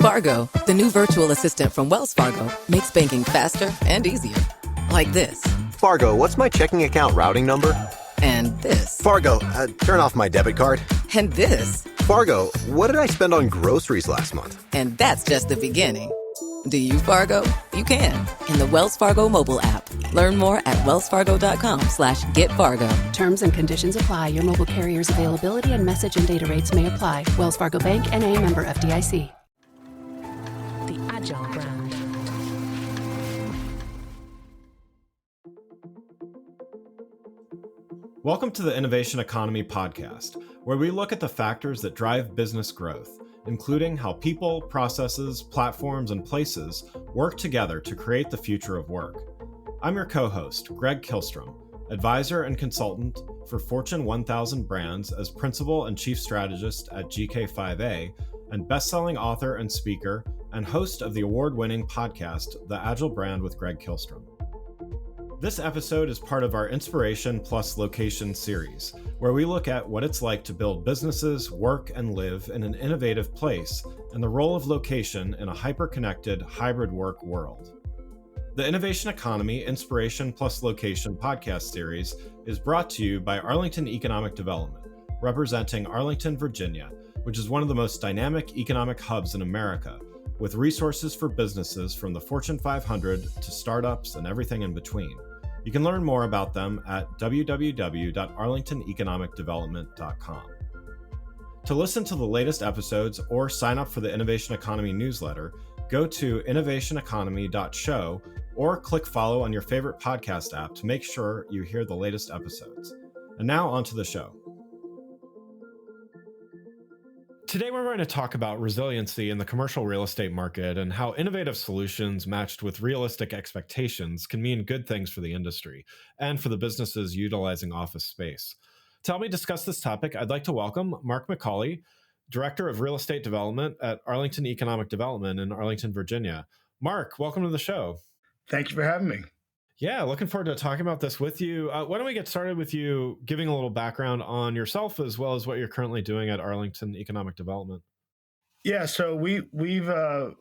Fargo, the new virtual assistant from Wells Fargo, makes banking faster and easier. Like this. Fargo, what's my checking account routing number? And this. Fargo, turn off my debit card. And this. Fargo, what did I spend on groceries last month? And that's just the beginning. Do you, Fargo? You can. In the Wells Fargo mobile app. Learn more at wellsfargo.com/getfargo. Terms and conditions apply. Your mobile carrier's availability and message and data rates may apply. Wells Fargo Bank, N.A., member FDIC. The Agile brand. Welcome to the Innovation Economy podcast, where we look at the factors that drive business growth, including how people, processes, platforms, and places work together to create the future of work. I'm your co-host, Greg Kihlstrom, advisor and consultant for Fortune 1000 brands as principal and chief strategist at GK5A, and best-selling author and speaker, and host of the award-winning podcast, The Agile Brand with Greg Kihlstrom. This episode is part of our Inspiration Plus Location series, where we look at what it's like to build businesses, work, and live in an innovative place, and the role of location in a hyper-connected, hybrid work world. The Innovation Economy Inspiration Plus Location podcast series is brought to you by Arlington Economic Development, representing Arlington, Virginia, which is one of the most dynamic economic hubs in America, with resources for businesses from the Fortune 500 to startups and everything in between. You can learn more about them at www.arlingtoneconomicdevelopment.com. To listen to the latest episodes or sign up for the Innovation Economy newsletter, go to innovationeconomy.show or click follow on your favorite podcast app to make sure you hear the latest episodes. And now on to the show. Today, we're going to talk about resiliency in the commercial real estate market and how innovative solutions matched with realistic expectations can mean good things for the industry and for the businesses utilizing office space. To help me discuss this topic, I'd like to welcome Marc McCauley, Director of Real Estate Development at Arlington Economic Development in Arlington, Virginia. Marc, welcome to the show. Thank you for having me. Yeah, looking forward to talking about this with you. Why don't we get started with you giving a little background on yourself as well as what you're currently doing at Arlington Economic Development? Yeah, so we have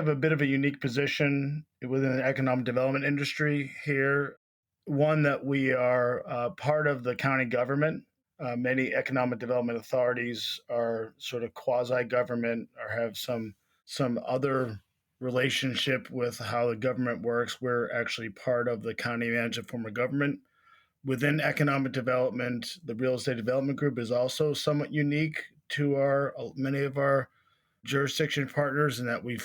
a bit of a unique position within the economic development industry here. One that we are part of the county government. Many economic development authorities are sort of quasi-government or have some other relationship with how the government works. We're actually part of the county management form of government. Within economic development, the real estate development group is also somewhat unique to many of our jurisdiction partners in that we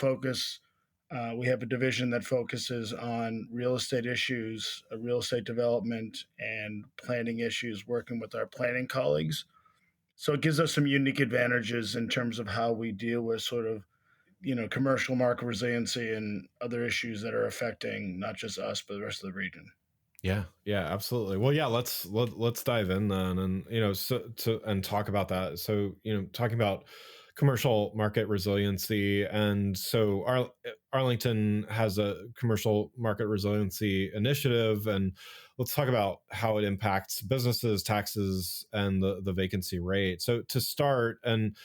have a division that focuses on real estate issues, real estate development, and planning issues, working with our planning colleagues. So it gives us some unique advantages in terms of how we deal with sort of commercial market resiliency and other issues that are affecting not just us, but the rest of the region. Yeah, absolutely. Well, yeah, let's dive in then, and and talk about that. So, talking about commercial market resiliency, and so Arlington has a commercial market resiliency initiative, and let's talk about how it impacts businesses, taxes, and the vacancy rate. So to start, and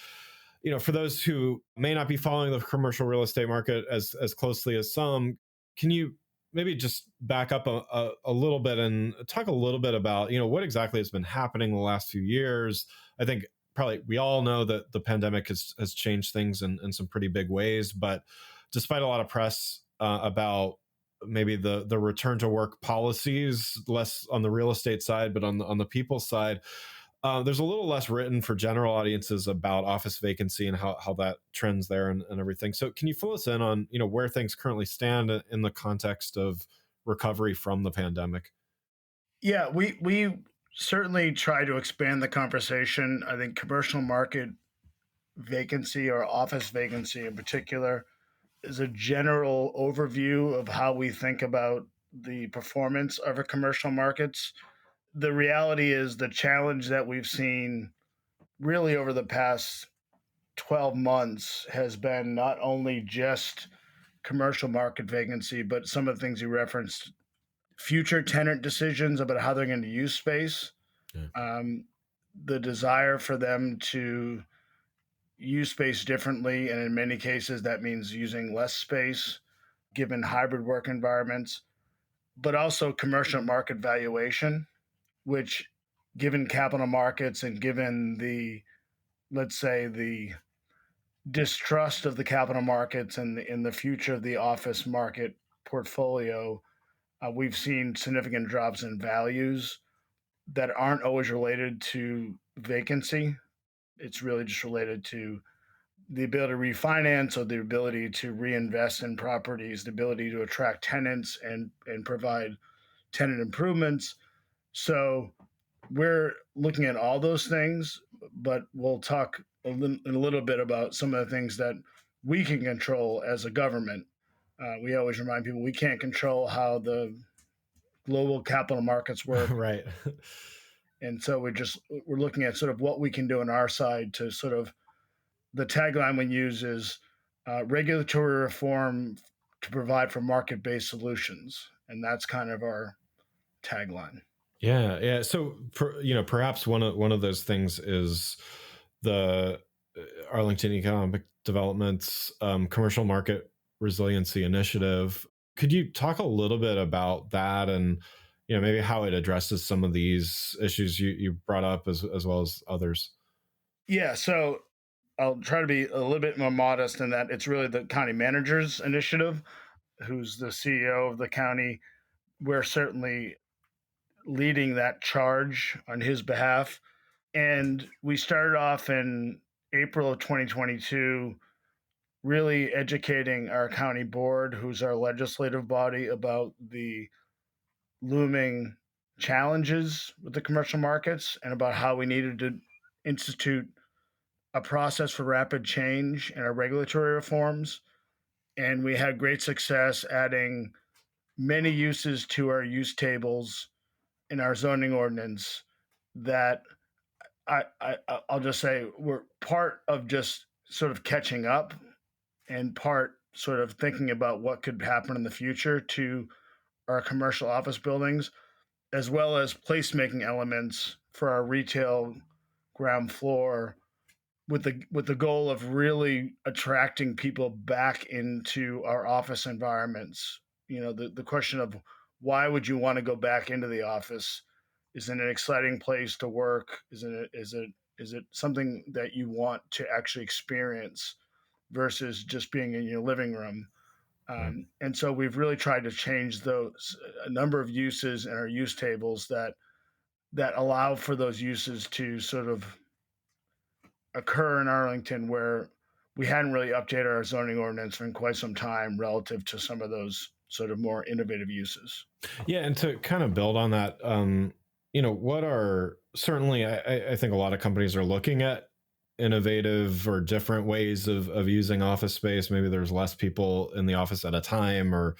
for those who may not be following the commercial real estate market as closely as some, can you maybe just back up a little bit and talk a little bit about, what exactly has been happening the last few years? I think probably we all know that the pandemic has changed things in some pretty big ways, but despite a lot of press about maybe the return to work policies, less on the real estate side, but on the people side, there's a little less written for general audiences about office vacancy and how that trends there and everything. So can you fill us in on, where things currently stand in the context of recovery from the pandemic? Yeah, we certainly try to expand the conversation. I think commercial market vacancy or office vacancy in particular is a general overview of how we think about the performance of our commercial markets. The reality is the challenge that we've seen really over the past 12 months has been not only just commercial market vacancy, but some of the things you referenced, future tenant decisions about how they're going to use space, the desire for them to, use space differently. And in many cases, that means using less space given hybrid work environments, but also commercial market valuation, which, given capital markets and given the, let's say, the distrust of the capital markets and in the future of the office market portfolio, we've seen significant drops in values that aren't always related to vacancy. It's really just related to the ability to refinance or the ability to reinvest in properties, the ability to attract tenants and provide tenant improvements. So we're looking at all those things, but we'll talk in a little bit about some of the things that we can control as a government. We always remind people we can't control how the global capital markets work. Right. And so we're looking at sort of what we can do on our side to sort of, the tagline we use is regulatory reform to provide for market-based solutions, and that's kind of our tagline. Yeah. So, perhaps one of those things is the Arlington Economic Development's commercial market resiliency initiative. Could you talk a little bit about that, and maybe how it addresses some of these issues you brought up as well as others? Yeah. So I'll try to be a little bit more modest in that it's really the county manager's initiative, who's the CEO of the county. We're certainly leading that charge on his behalf. And we started off in April of 2022, really educating our county board, who's our legislative body, about the looming challenges with the commercial markets and about how we needed to institute a process for rapid change in our regulatory reforms. And we had great success adding many uses to our use tables in our zoning ordinance that I'll just say we're part of just sort of catching up and part sort of thinking about what could happen in the future to our commercial office buildings, as well as placemaking elements for our retail ground floor with the goal of really attracting people back into our office environments. The question of why would you want to go back into the office? Is it an exciting place to work? Is it something that you want to actually experience versus just being in your living room? Right. And so we've really tried to change a number of uses in our use tables that allow for those uses to sort of occur in Arlington, where we hadn't really updated our zoning ordinance in quite some time relative to some of those sort of more innovative uses. Yeah, and to kind of build on that, what are certainly, I think a lot of companies are looking at innovative or different ways of using office space. Maybe there's less people in the office at a time, or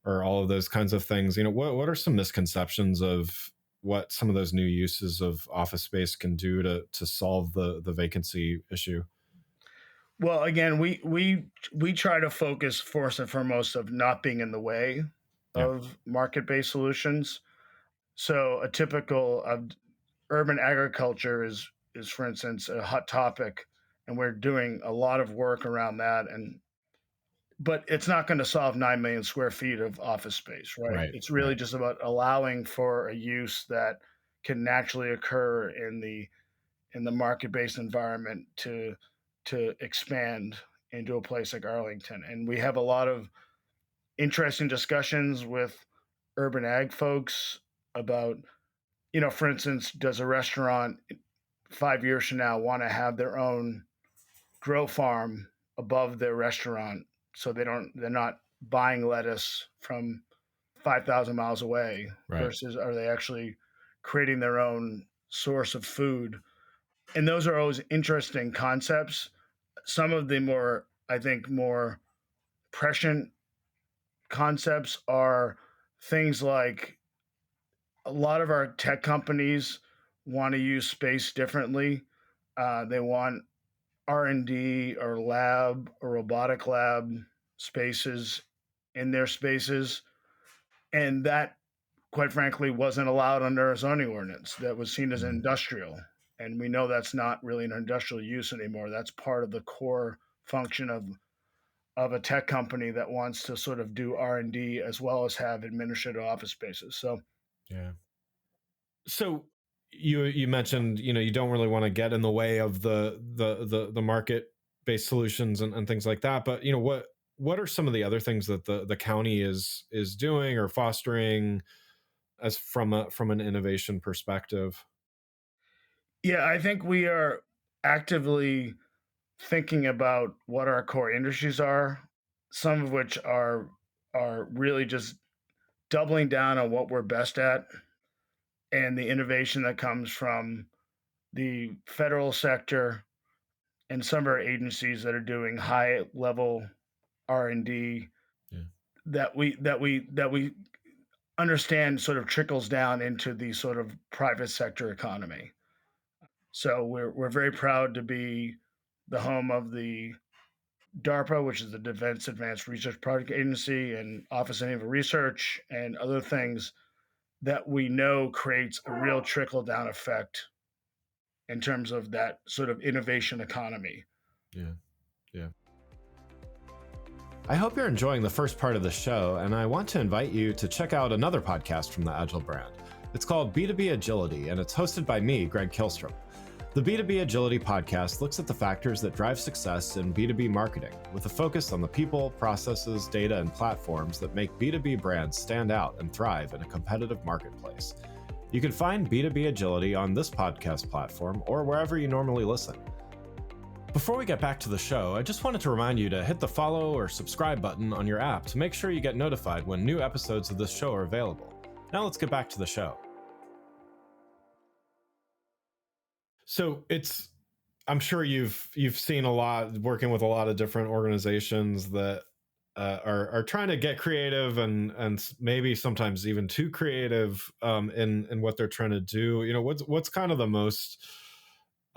all of those kinds of things. What are some misconceptions of what some of those new uses of office space can do to solve the vacancy issue? Well, again, we try to focus first and foremost of not being in the way Yeah. of market-based solutions. So a typical of urban agriculture is for instance a hot topic, and we're doing a lot of work around that. But it's not going to solve 9 million square feet of office space, right? Right. It's really Right. just about allowing for a use that can naturally occur in the market-based environment to expand into a place like Arlington. And we have a lot of interesting discussions with urban ag folks about, for instance, does a restaurant 5 years from now want to have their own grow farm above their restaurant, so they're not buying lettuce from 5,000 miles away, Right. versus are they actually creating their own source of food? And those are always interesting concepts. Some of the more, I think, more prescient concepts are things like a lot of our tech companies want to use space differently. They want R&D or lab or robotic lab spaces in their spaces, and that, quite frankly, wasn't allowed under a zoning ordinance. That was seen as Mhm. industrial. And we know that's not really an industrial use anymore. That's part of the core function of a tech company that wants to sort of do R&D as well as have administrative office spaces. So Yeah. So you mentioned, you don't really want to get in the way of the market based solutions and things like that. But what are some of the other things that the county is doing or fostering as from an innovation perspective? yeah, I think we are actively thinking about what our core industries are, some of which are really just doubling down on what we're best at and the innovation that comes from the federal sector and some of our agencies that are doing high level R&D Yeah. that we understand sort of trickles down into the sort of private sector economy. So we're very proud to be the home of the DARPA, which is the Defense Advanced Research Project Agency, and Office of Naval Research, and other things that we know creates a real trickle down effect in terms of that sort of innovation economy. Yeah. Yeah. I hope you're enjoying the first part of the show, and I want to invite you to check out another podcast from the Agile brand. It's called B2B Agility, and it's hosted by me, Greg Kilstrom. The B2B Agility podcast looks at the factors that drive success in B2B marketing, with a focus on the people, processes, data, and platforms that make B2B brands stand out and thrive in a competitive marketplace. You can find B2B Agility on this podcast platform or wherever you normally listen. Before we get back to the show, I just wanted to remind you to hit the follow or subscribe button on your app to make sure you get notified when new episodes of this show are available. Now let's get back to the show. So I'm sure you've seen a lot, working with a lot of different organizations that are trying to get creative and maybe sometimes even too creative in what they're trying to do. What's kind of the most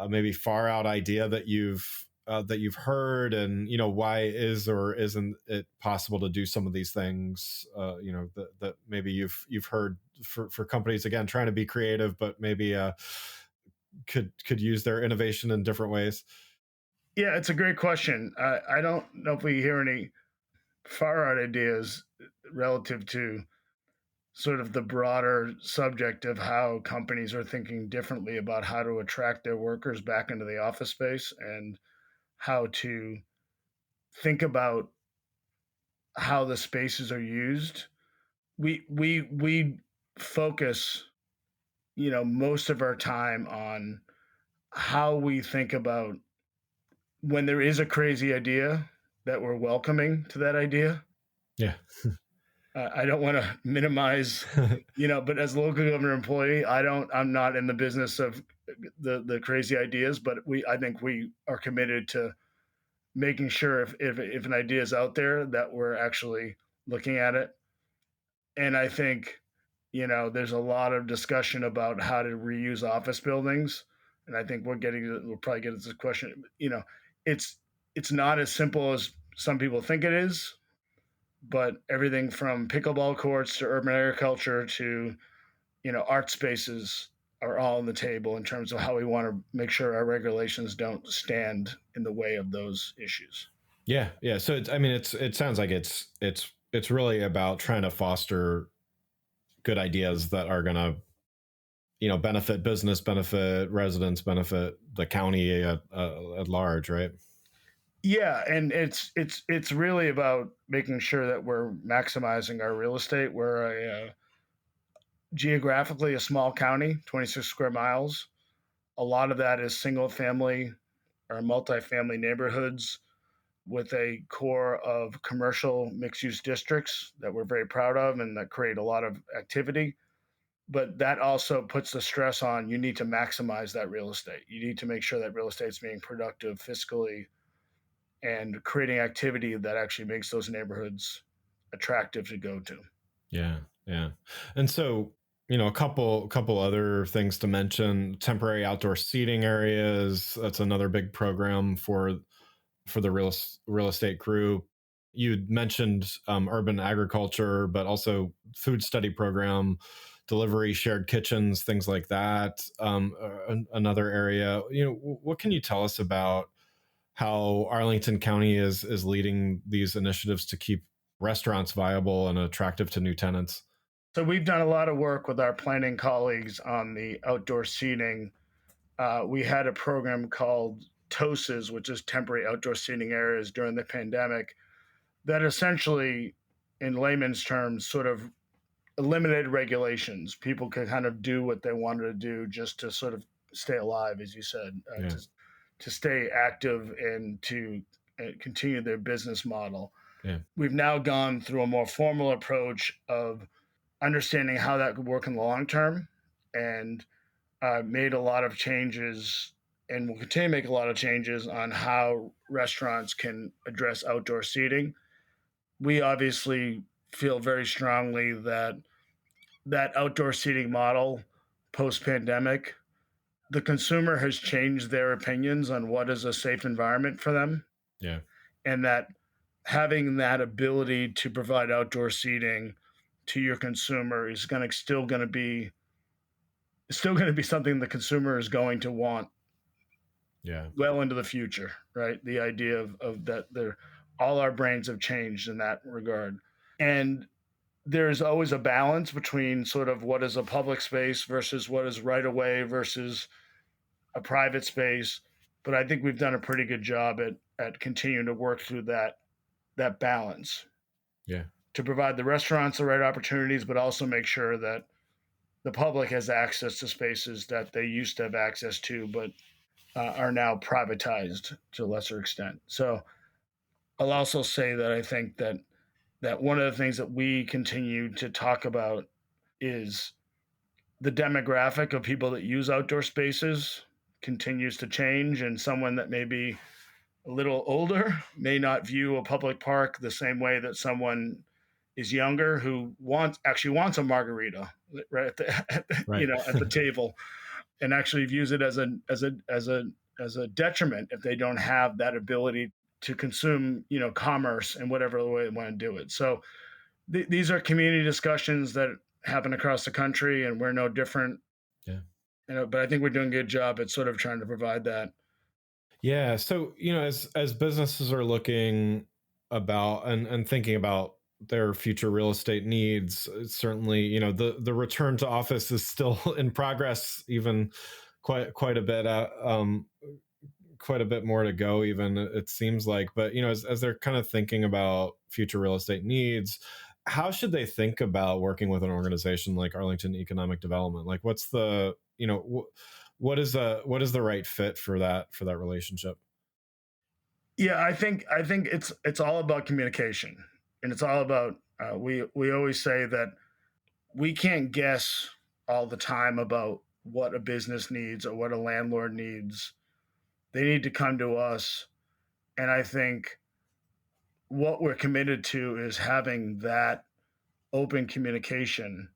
maybe far out idea that you've heard, and why is or isn't it possible to do some of these things that maybe you've heard for companies, again, trying to be creative but maybe could use their innovation in different ways? Yeah, it's a great question. I don't know if we hear any far out ideas relative to sort of the broader subject of how companies are thinking differently about how to attract their workers back into the office space and how to think about how the spaces are used. We focus, most of our time on how we think about when there is a crazy idea that we're welcoming to that idea. Yeah. I don't want to minimize, but as a local government employee, I'm not in the business of the crazy ideas, but I think we are committed to making sure if an idea is out there that we're actually looking at it. And I think, there's a lot of discussion about how to reuse office buildings. And I think we'll probably get into this question. It's it's not as simple as some people think it is, but everything from pickleball courts to urban agriculture to art spaces are all on the table in terms of how we want to make sure our regulations don't stand in the way of those issues. Yeah. So it sounds like it's really about trying to foster good ideas that are going to benefit business, benefit residents, benefit the county at large, right? Yeah, and it's really about making sure that we're maximizing our real estate. We're geographically a small county, 26 square miles. A lot of that is single family or multifamily neighborhoods with a core of commercial mixed use districts that we're very proud of and that create a lot of activity. But that also puts the stress on you need to maximize that real estate. You need to make sure that real estate is being productive fiscally and creating activity that actually makes those neighborhoods attractive to go to. Yeah. And so, a couple other things to mention: temporary outdoor seating areas. That's another big program for the real estate group. You mentioned urban agriculture, but also food study program delivery, shared kitchens, things like that. Another area, what can you tell us about how Arlington County is leading these initiatives to keep restaurants viable and attractive to new tenants? So we've done a lot of work with our planning colleagues on the outdoor seating. We had a program called TOSAs, which is temporary outdoor seating areas during the pandemic, that essentially, in layman's terms, sort of eliminated regulations. People could kind of do what they wanted to do just to sort of stay alive, as you said, Yeah, to stay active and to continue their business model. yeah, We've now gone through a more formal approach of understanding how that could work in the long term, and made a lot of changes and will continue to make a lot of changes on how restaurants can address outdoor seating. We obviously feel very strongly that outdoor seating model post pandemic, the consumer has changed their opinions on what is a safe environment for them, yeah, and that having that ability to provide outdoor seating to your consumer is going to still going to be something the consumer is going to want yeah, well into the future, right? The idea of that they're all our brains have changed in that regard. And there's always a balance between sort of what is a public space versus what is right away versus a private space. But I think we've done a pretty good job at continuing to work through that balance yeah. to provide the restaurants the right opportunities, but also make sure that the public has access to spaces that they used to have access to, but are now privatized to a lesser extent. So I'll also say that I think that one of the things that we continue to talk about is the demographic of people that use outdoor spaces continues to change, and someone that may be a little older may not view a public park the same way that someone is younger who wants a margarita right Right. at the table, and actually views it as a detriment if they don't have that ability to consume commerce in whatever way they want to do it. So these are community discussions that happen across the country, and we're no different. Yeah. But I think we're doing a good job at sort of trying to provide that. Yeah. So, as businesses are looking about and thinking about their future real estate needs, certainly, the return to office is still in progress, even quite a bit, quite a bit more to go, even it seems like. But, as they're kind of thinking about future real estate needs, how should they think about working with an organization like Arlington Economic Development? Like, what's the, what is the right fit for that relationship? Yeah, I think it's all about communication, and it's all about we always say that we can't guess all the time about what a business needs or what a landlord needs. They need to come to us, and I think what we're committed to is having that open communication.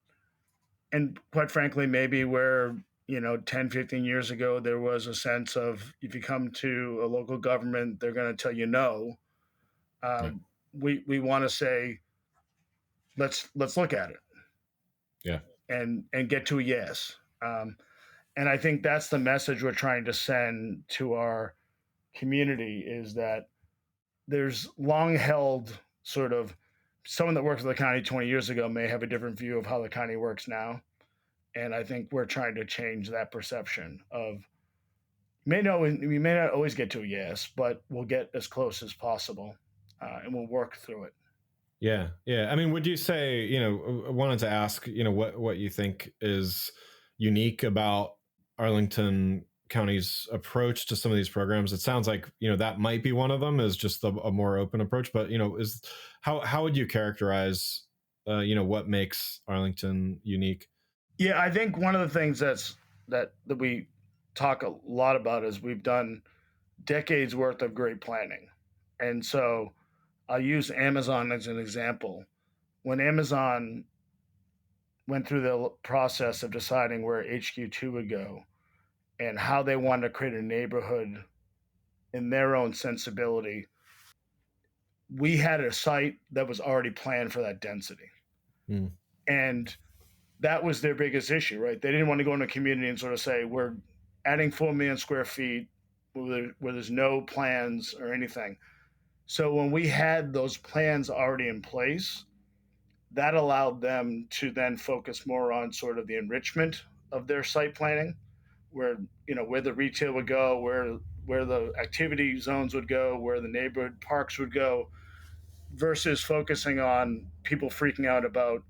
And quite frankly, maybe where 10, 15 years ago there was a sense of if you come to a local government they're going to tell you no. Yeah. We want to say let's look at it Yeah. and get to a yes. And I think that's the message we're trying to send to our community, is that there's long held sort of someone that worked for the county 20 years ago may have a different view of how the county works now. And I think we're trying to change that perception of we may not always get to a yes, but we'll get as close as possible, and we'll work through it. Yeah. Yeah. I mean, would you say, I wanted to ask, what you think is unique about Arlington County's approach to some of these programs? It sounds like, that might be one of them, is just a more open approach, but, is how would you characterize, what makes Arlington unique? Yeah, I think one of the things that we talk a lot about is we've done decades worth of great planning. And so I'll use Amazon as an example. When Amazon went through the process of deciding where HQ2 would go and how they wanted to create a neighborhood in their own sensibility, we had a site that was already planned for that density. Mm. And that was their biggest issue, right? They didn't want to go into a community and sort of say, we're adding 4 million square feet where there's no plans or anything. So when we had those plans already in place, that allowed them to then focus more on sort of the enrichment of their site planning, where where the retail would go, where the activity zones would go, where the neighborhood parks would go, versus focusing on people freaking out about,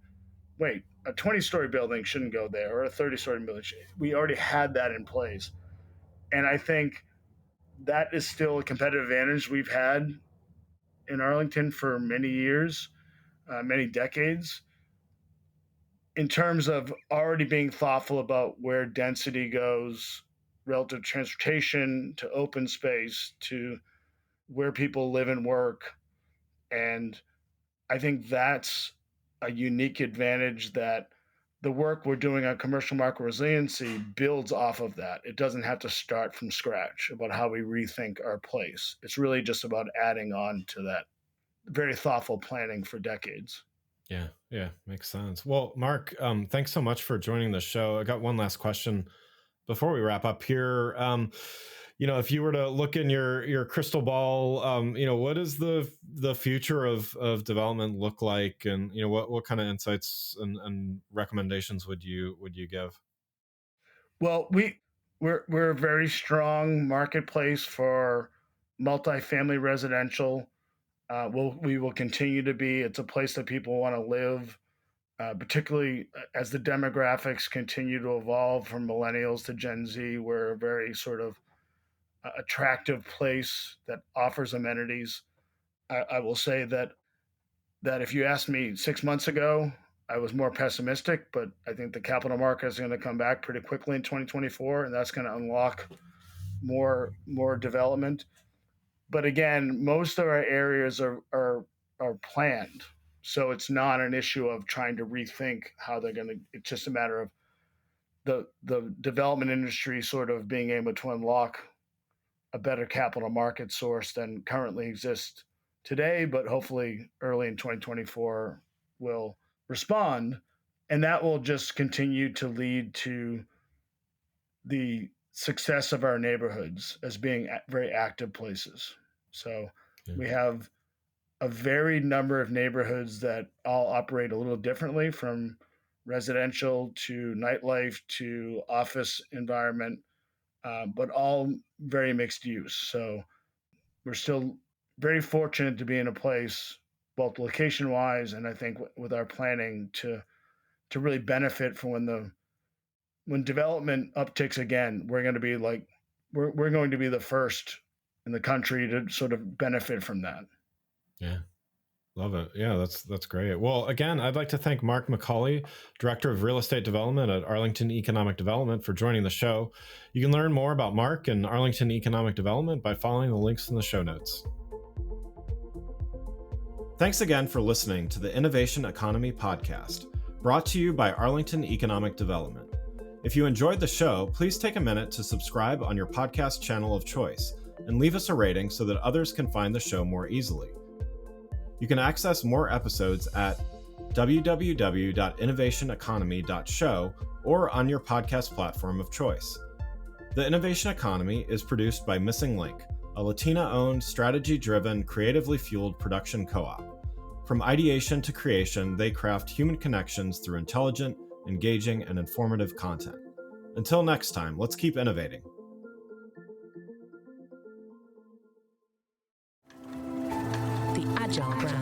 wait, a 20-story building shouldn't go there, or a 30-story building. We already had that in place. And I think that is still a competitive advantage we've had in Arlington for many years, many decades, in terms of already being thoughtful about where density goes relative to transportation, to open space, to where people live and work. And I think that's a unique advantage that the work we're doing on commercial market resiliency builds off of that. It doesn't have to start from scratch about how we rethink our place. It's really just about adding on to that very thoughtful planning for decades. Yeah, makes sense. Well, Marc, thanks so much for joining the show. I got one last question before we wrap up here. If you were to look in your crystal ball, what does the future of development look like, and what kind of insights and recommendations would you give? Well, we're a very strong marketplace for multifamily residential. We will continue to be. It's a place that people want to live, particularly as the demographics continue to evolve from millennials to Gen Z. We're a very sort of attractive place that offers amenities. I will say that if you asked me 6 months ago, I was more pessimistic, but I think the capital market is going to come back pretty quickly in 2024, and that's going to unlock more development. But again, most of our areas are planned, so it's not an issue of trying to rethink how they're going to. It's just a matter of the development industry sort of being able to unlock a better capital market source than currently exists today, but hopefully early in 2024 will respond, and that will just continue to lead to the success of our neighborhoods as being very active places. So we have a varied number of neighborhoods that all operate a little differently, from residential to nightlife to office environment, but all very mixed use. So we're still very fortunate to be in a place, both location-wise and I think with our planning, to really benefit from when development upticks again. We're going to be we're going to be the first in the country to sort of benefit from that. Yeah. Love it. Yeah, that's great. Well, again, I'd like to thank Marc McCauley, Director of Real Estate Development at Arlington Economic Development, for joining the show. You can learn more about Marc and Arlington Economic Development by following the links in the show notes. Thanks again for listening to the Innovation Economy Podcast, brought to you by Arlington Economic Development. If you enjoyed the show, please take a minute to subscribe on your podcast channel of choice and leave us a rating so that others can find the show more easily. You can access more episodes at www.innovationeconomy.show or on your podcast platform of choice. The Innovation Economy is produced by Missing Link, a Latina-owned, strategy-driven, creatively fueled production co-op. From ideation to creation, they craft human connections through intelligent, engaging, and informative content. Until next time, let's keep innovating. The Agile brand.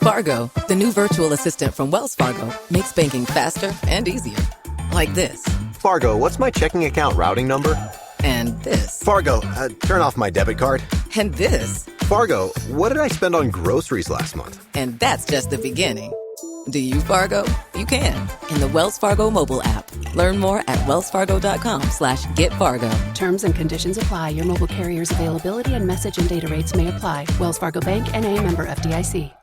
Fargo, the new virtual assistant from Wells Fargo, makes banking faster and easier. Like this. Fargo, what's my checking account routing number? And this. Fargo, turn off my debit card. And this. Fargo, what did I spend on groceries last month? And that's just the beginning. Do you, Fargo? You can in the Wells Fargo mobile app. Learn more at wellsfargo.com/getfargo. Terms and conditions apply. Your mobile carrier's availability and message and data rates may apply. Wells Fargo Bank, N.A., member FDIC.